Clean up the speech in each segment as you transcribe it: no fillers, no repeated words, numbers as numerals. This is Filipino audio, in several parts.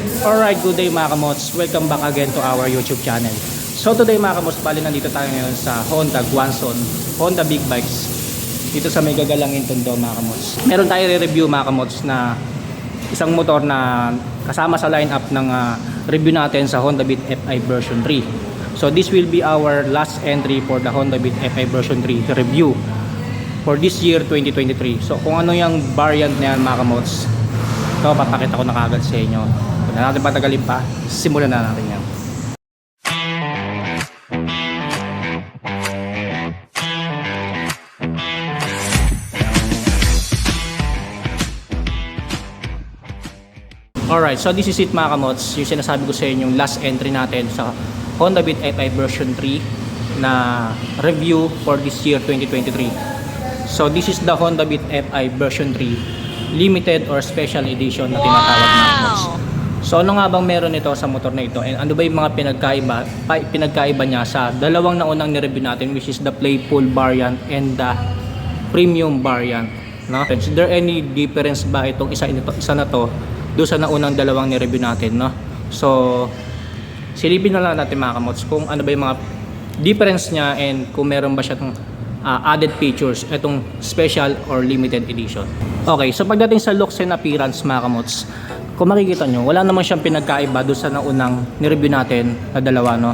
Alright, good day mga kamots. Welcome back again to our YouTube channel. So today mga kamots, bali nandito tayo ngayon sa Honda Guanzon, Honda Big Bikes. Dito sa may gagalangin Tondo mga kamots. Meron tayo re-review mga kamots na isang motor na kasama sa lineup ng review natin sa Honda Beat FI version 3. So this will be our last entry for the Honda Beat FI version 3 review for this year 2023. So kung ano yung variant na yan mga kamots, ito papakita ko na kagad sa inyo. Kung na natin patagalin pa, simulan na natin yan. Alright, so this is it mga kamots, yung sinasabi ko sa inyo, yung last entry natin sa Honda Beat FI version 3 na review for this year 2023. So this is the Honda Beat FI version 3 limited or special edition na tinatawag na kamots. So ano nga bang meron ito sa motor na ito, and ano ba yung mga pinagkaiba niya sa dalawang naunang ni-review natin, which is the Playful variant and the Premium variant, no? Is there any difference ba itong isa na to doon sa naunang dalawang ni-review natin, no? So silipin na lang natin mga kamots kung ano ba yung mga difference niya and kung meron ba siya itong added features, itong special or limited edition. Okay, so pagdating sa looks and appearance mga kamots, kung makikita nyo, wala naman siyang pinagkaiba doon sa naunang ni-review natin na dalawa, no?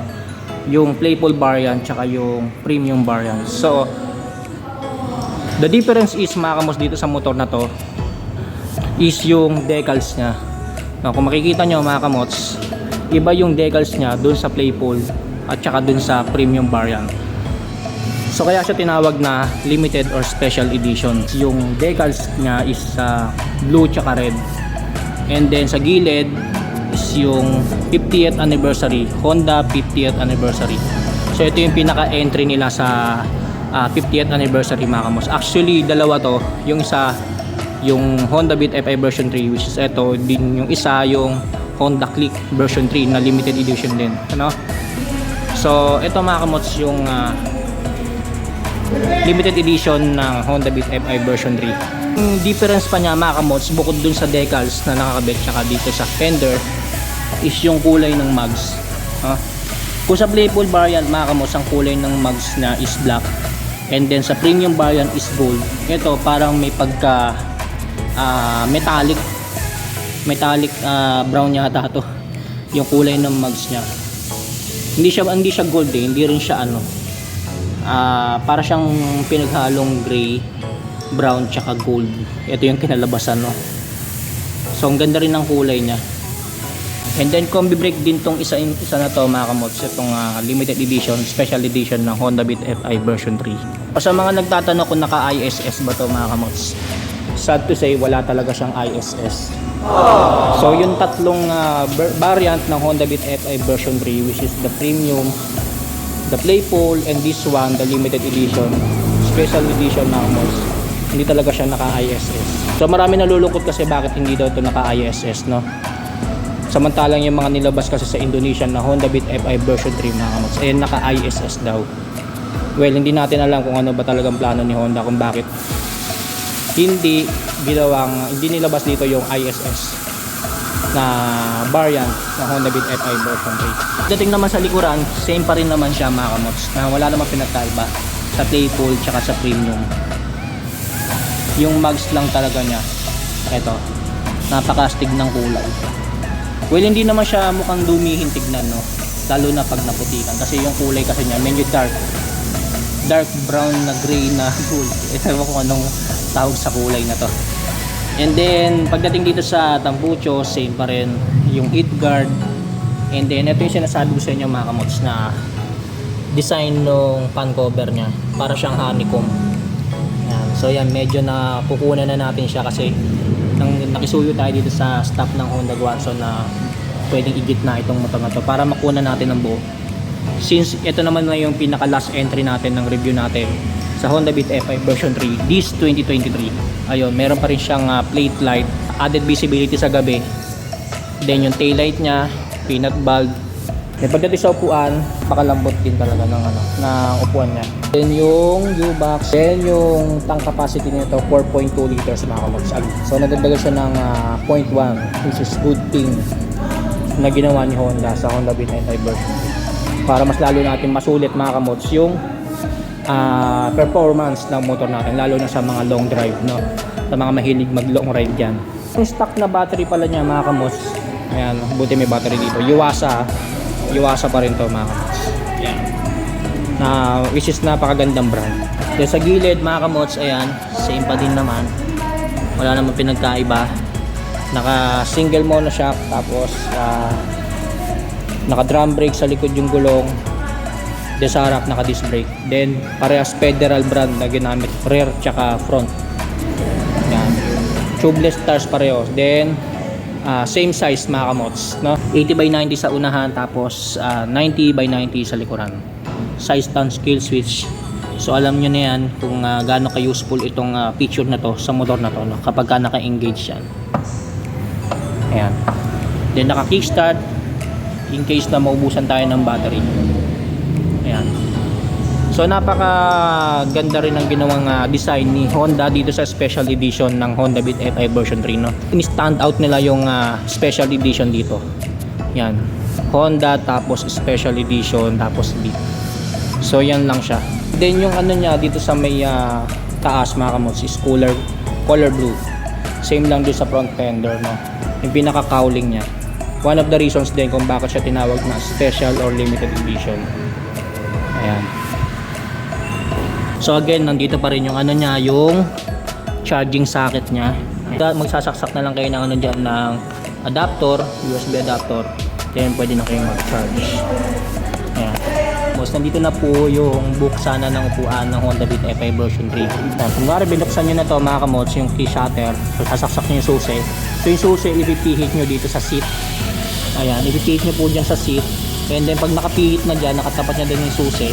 Yung Playful variant tsaka yung Premium variant. So the difference is mga kamots dito sa motor na to is yung decals nya. No, kung makikita nyo mga kamots, iba yung decals nya dun sa Playful at saka dun sa Premium variant. So kaya siya tinawag na limited or special edition. Yung decals nya is blue tsaka red, and then sa gilid is yung 50th anniversary, Honda 50th anniversary. So ito yung pinaka entry nila sa 50th anniversary mga kamots. Actually dalawa to, yung isa yung Honda Beat FI version 3, which is ito din, yung isa yung Honda Click version 3 na limited edition din, ano? So ito mga kamots yung limited edition ng Honda Beat FI version 3. Yung difference pa niya mga kamots, bukod dun sa decals na nakakabit tsaka dito sa fender, is yung kulay ng mugs. Kung sa Playful variant mga kamots, ang kulay ng mugs na is black, and then sa Premium variant is gold. Ito parang may pagka metallic brown yata to yung kulay ng mugs niya. Hindi siya gold hindi rin siya para siyang pinaghalong gray, brown tsaka gold. Ito yung kinalabasan, no? So ang ganda rin ng kulay niya. And then combi brake din tong isa na to mga kamots, itong limited edition, special edition ng Honda Beat FI version 3. O sa mga nagtatanong kung naka ISS ba to mga kamots, sad to say wala talaga siyang ISS. So yung tatlong variant ng Honda Beat FI version 3, which is the Premium, the Playful, and this one, the limited edition, special edition mga kamots, hindi talaga siya naka ISS. So marami nalulungkot kasi bakit hindi daw ito naka ISS, no? Samantalang yung mga nilabas kasi sa Indonesia na Honda Beat FI version 3 mga kamots, eh naka ISS daw. Well, hindi natin alam kung ano ba talagang plano ni Honda, kung bakit hindi nilabas dito yung ISS na variant ng Honda Beat FI version 3. Dating naman sa likuran, same pa rin naman siya mga kamots, na wala namang pinagkaiba sa Playful tsaka sa Premium. Yung mugs lang talaga niya, ito, napakastig ng kulay. Well, hindi naman siya mukhang dumihin tignan, no? Lalo na pag naputikan, kasi yung kulay kasi niya medyo dark brown na gray na gold. Ito mo kung anong tawag sa kulay na to. And then pagdating dito sa tambucho, same pa rin yung heat guard. And then ito yung sinasabi ko sa inyo mga kamots, na design ng fan cover nya, para siyang honeycomb. Yan. So yan, medyo na kukunan na natin siya kasi nakisuyo tayo dito sa stock ng Honda Guanzon na pwedeng igit na itong motor na to para makunan natin ng buo. Since ito naman na yung pinaka last entry natin ng review natin sa Honda Beat FI version 3 this 2023. Ayun, meron pa rin siyang plate light, added visibility sa gabi. Then yung tail light niya, peanut bulb. Then pagdating sa upuan, pakalambot din talaga ng upuan niya. Then yung U-box, then yung tank capacity nito 4.2 liters mga kamots. So nadagdagan siya ng 0.1, which is good thing. na ginawa ni Honda sa Honda Beat NI version 3 para mas lalo natin masulit mga kamots yung performance ng motor natin, lalo na sa mga long drive, no? Sa mga mahilig mag long ride dyan. Yung stock na battery pala niya mga kamots, ayan, buti may battery dito, Yuasa pa rin to mga kamots. Ayan, which is napakagandang brand. Then sa gilid mga kamots, ayan, same pa din naman, wala naman pinagkaiba. Naka single monoshock, tapos naka drum brake sa likod yung gulong. Then sa harap naka disc brake. Then parehas Federal brand na ginamit, rear tsaka front. Yan. Tubeless tires pareho. Then same size mga kamots, no? 80/90 sa unahan, tapos 90/90 sa likuran. Size touch skill switch. So alam nyo na yan kung gaano ka useful itong feature na to sa motor na to, no? Kapag ka naka-engage yan. Ayan. Then naka kickstart in case na maubusan tayo ng battery. Ayan. So napaka-ganda rin ang ginawang design ni Honda dito sa special edition ng Honda Beat FI version 3, no? In-stand out nila yung special edition dito. Yan. Honda, tapos special edition, tapos Beat. So yan lang siya. Then yung ano niya dito sa may taas mga kamots is color blue. Same lang din sa front fender, no? Yung pinaka-cowling niya. One of the reasons din kung bakit siya tinawag na special or limited edition. Ayan. So again, nandito pa rin yung ano niya, yung charging socket niya. Magsasaksak na lang kayo ng ano dyan, ng adapter, USB adapter. Then pwede na kayong mag-charge. Ayan. Tapos nandito na po yung buksan na ng upuan ng Honda Beat FI version 3. Ayan. Kung nga binuksan nyo na to mga kamots, yung key shutter, sasaksak nyo yung susi. So yung susi, ipipihit nyo dito sa seat. Ayan, ipipihit nyo po dyan sa seat. And then pag nakapihit na dyan, nakatapat na din yung susi,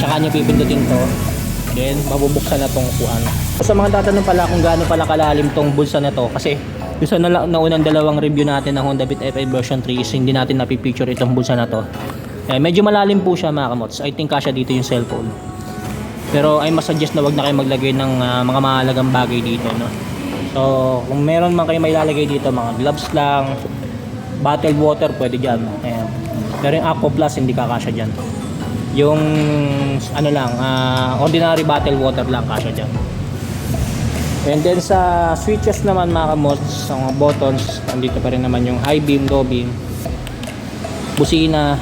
tsaka nyo pipindutin to, then mabubuksan na tong upuan. Sa mga tatanong pala kung gaano pala kalalim tong bulsa na to, kasi yung sa naunang dalawang review natin ng Honda Beat FI version 3 is hindi natin napipicture itong bulsa na to. Medyo malalim po siya mga kamots. I think kasya dito yung cellphone. Pero ay masuggest na wag na kayo maglagay ng mga mahalagang bagay dito, no? So kung meron man kayo may ilalagay dito, mga gloves lang, bottled water, pwede dyan. Ayan. Pero yung Aqua Plus hindi kakasya dyan. Yung ano lang, ordinary bottled water lang kasya dyan. And then sa switches naman mga kamots, sa mga buttons, nandito pa rin naman yung high beam, low beam, busina,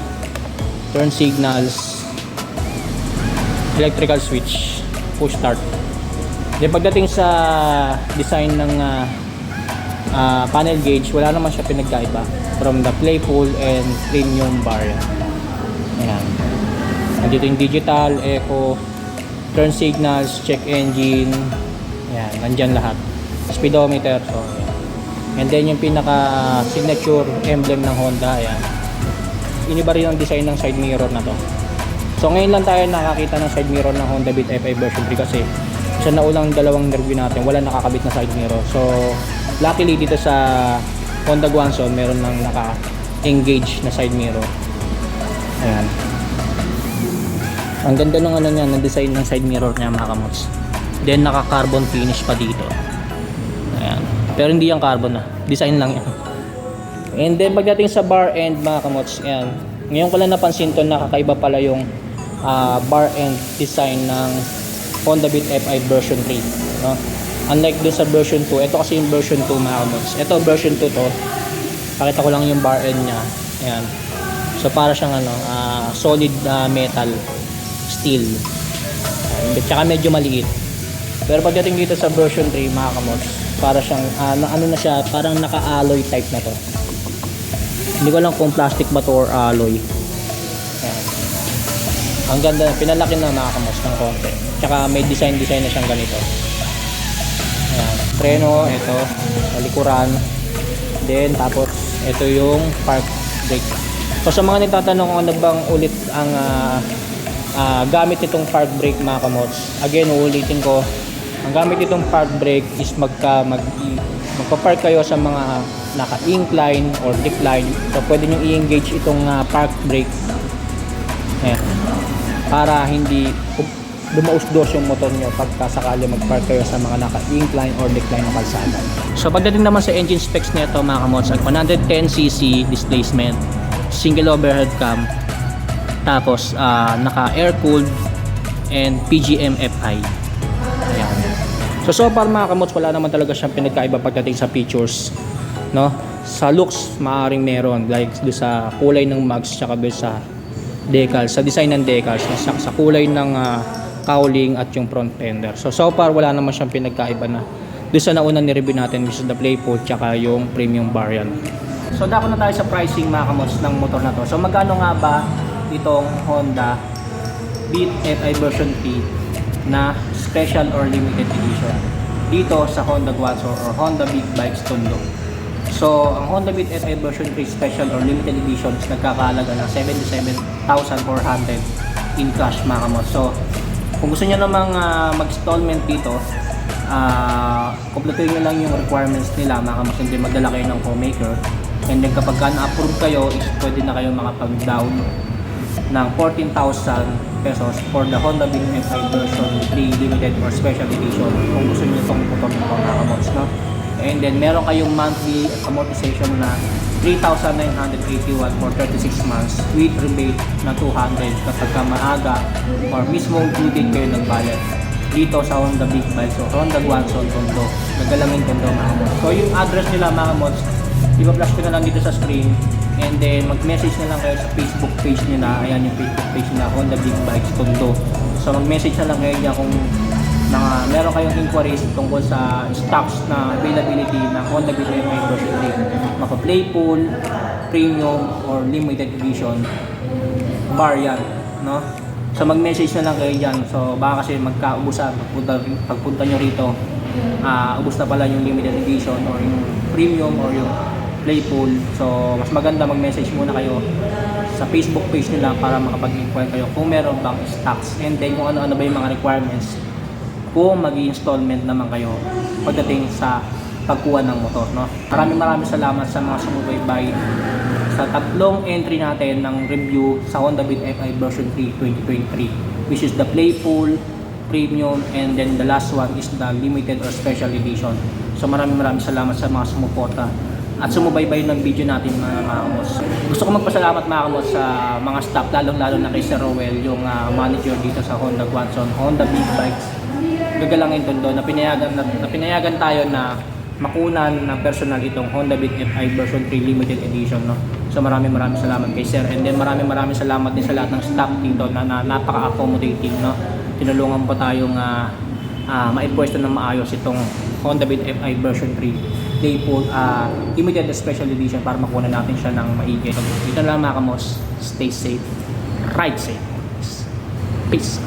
turn signals, electrical switch, push start. Then pagdating sa design ng panel gauge, wala naman siya pinagkaiba from the playful and premium variant. Ayan. Nandito yung digital, eco, turn signals, check engine. Ayan, nandyan lahat. Speedometer. So, ayan. And then yung pinaka signature emblem ng Honda, ayan. Iniba rin ang design ng side mirror na to. So ngayon lang tayo nakakita ng side mirror ng Honda Beat FI version 3 kasi sa naulang dalawang review natin wala nakakabit na side mirror. So luckily dito sa Honda Guangzhou meron nang naka-engage na side mirror. Ayan. Ang ganda ng ano niya, ng design ng side mirror niya mga kamots. Then naka-carbon finish pa dito. Ayan. Pero hindi yung carbon na. Design lang yan. And then pagdating sa bar end mga kamots, ayan. Ngayon ko lang napansin to, nakakaiba pala yung bar end design ng Honda Beat FI version 3, no? Unlike dun sa version 2, ito kasi yung version 2 mga kamots. Ito version 2 to. Pakita ko lang yung bar end niya. Ayan. So para siyang ano, solid metal steel. Ayan. Tsaka medyo maliit. Pero pagdating dito sa version 3 mga kamots, para siyang ano na siya, parang naka-alloy type na to. Hindi ko lang kung plastic ba to or alloy. Ayan. Ang ganda, pinalaki na mga kamots ng konti. Tsaka may design na siyang ganito. Ayan. Preno, ito, talikuran. Then tapos ito yung park brake. So sa mga nagtatanong kung ano bang ulit ang gamit itong park brake mga kamots, again uulitin ko, ang gamit itong park brake is magpa-park kayo sa mga naka-incline or decline. So pwede nyo i-engage itong park brake. Ayan. Para hindi dumausdos yung motor nyo pagka sakali mag-park kayo sa mga naka-incline or decline na kalsada. So pagdating naman sa engine specs nito mga kamots, 110cc displacement, single overhead cam, tapos naka air cooled and PGM FI. Ayan. So far mga kamots, wala naman talaga siyang pinagkaiba pagdating sa features, no? Sa looks maaring meron, like doon sa kulay ng mags tsaka doon sa decals, sa design ng decals, sa kulay ng cowling at yung front fender. So far wala naman siyang pinagkaiba na doon sa nauna ni-review natin, which is the Playful tsaka yung premium variant. So dako na tayo sa pricing mga kamots ng motor na to. So magkano nga ba itong Honda Beat FI version 3 na special or limited edition dito sa Honda Guazzo or Honda Big Bikes Tondo? So ang Honda Beat FI version 3 special or limited edition is nagkakahalaga ng 77,400 in cash mga kamots. So kung gusto niyo namang mag-installment dito, kumpletuhin nyo lang yung requirements nila mga kamots, hindi magdala kayo ng co-maker, and then kapag na-approve kayo is pwede na kayo makapag-down ng 14,000 pesos for the Honda Beat FI version 3 limited or special edition kung gusto niyo itong motor nito mga kamots, no? And then meron kayong monthly amortization na 3,981 for 36 months with rebate na 200 kapag maaga or mismong due date kayo nagbayad dito sa Honda Big Bikes o Honda Guazzo Tondo, Nagalangin Tondo mga kamots. So yung address nila mga kamots, i-flash ko na lang dito sa screen, and then mag-message na lang kayo sa Facebook page nila. Ayan yung Facebook page nila, Honda Big Bikes Tondo. So mag-message na lang kayo dyan kung meron kayong inquiries tungkol sa stocks na availability ng Honda Beat FI version 3, maka Playful, premium or limited edition variant, no? So mag-message na lang kayo dyan. So baka kasi magkaubusan pagpunta nyo rito, ubus na pala yung limited edition or yung premium or yung Playful. So mas maganda mag-message muna kayo sa Facebook page nila para makapag-inquire kayo kung meron bang stocks, and then kung ano-ano ba yung mga requirements kung mag-installment naman kayo pagdating sa pagkuha ng motor, no? Maraming salamat sa mga sumubaybay sa tatlong entry natin ng review sa Honda Beat FI version 3 2023, which is the Playful, premium, and then the last one is the limited or special edition. So maraming salamat sa mga sumuporta at sumubaybay ng video natin mga kamots. Gusto ko magpasalamat mga kamots sa mga staff, lalong-lalo na kay Sir Rowell, yung manager dito sa Honda Guazzo, Honda Big Bikes Nagalangin Tondo, na pinayagan tayo na makunan ng personal itong Honda Beat FI version 3 limited edition, no? So maraming salamat kay Sir, and then maraming salamat din sa lahat ng staff dito na napaka-accommodating, no? Tinulungan po tayong maipwesto ng maayos itong Honda Beat FI version 3 Playful limited special edition para makuha natin siya ng maigi. So, dito lang mga kamos, stay safe, ride safe. Peace.